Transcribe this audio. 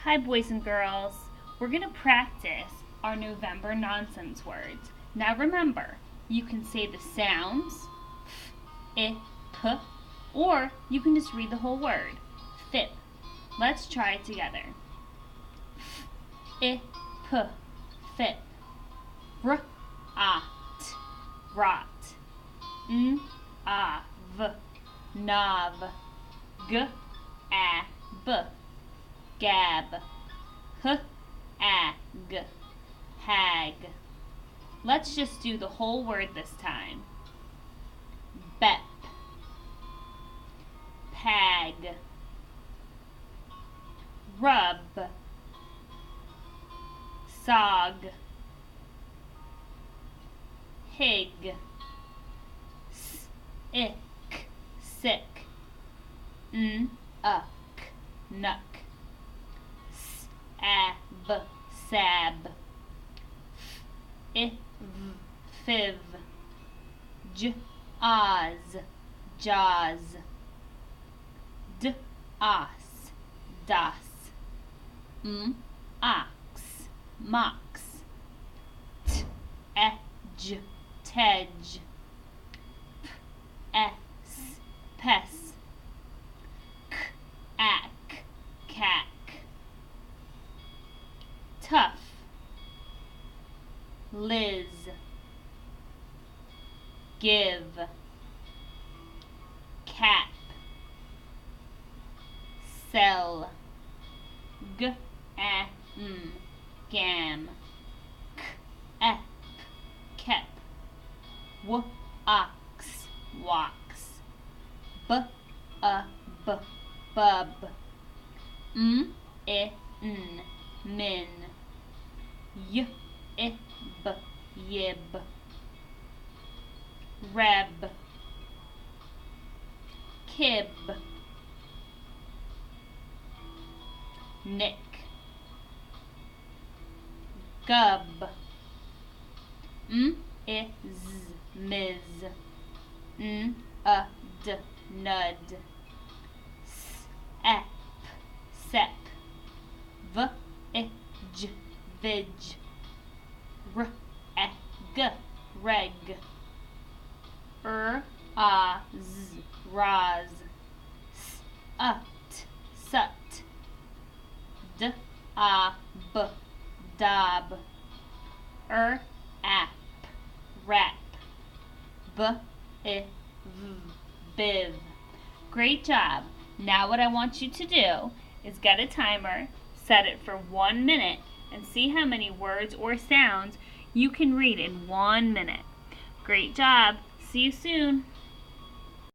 Hi, boys and girls. We're going to practice our November nonsense words. Now remember, you can say the sounds, f, I, p, or you can just read the whole word, fip. Let's try it together. F, I, p, fip. R, a, t, rot. N, a, v, nav. G, a, b, gab. H, ag, hag. Let's just do the whole word this time. Bep, pag, rub, sog, hig, sick, sick, uck, nuck, sab, sab, iv, fiv, jaz, jaz, das, das, ox, mox, edge, tej, pes, ack, cack, tough, Liz, give, cap, sell, gam, ep, kep, ox, wax, bub, bub, min, yib, yib, reb, kib, nick, gub, miz, nud, sep, sep, vij, reg, raz, sut, dab, ap, rap, biv. Great job. Now what I want you to do is get a timer, set it for 1 minute, and see how many words or sounds you can read in 1 minute. Great job. See you soon.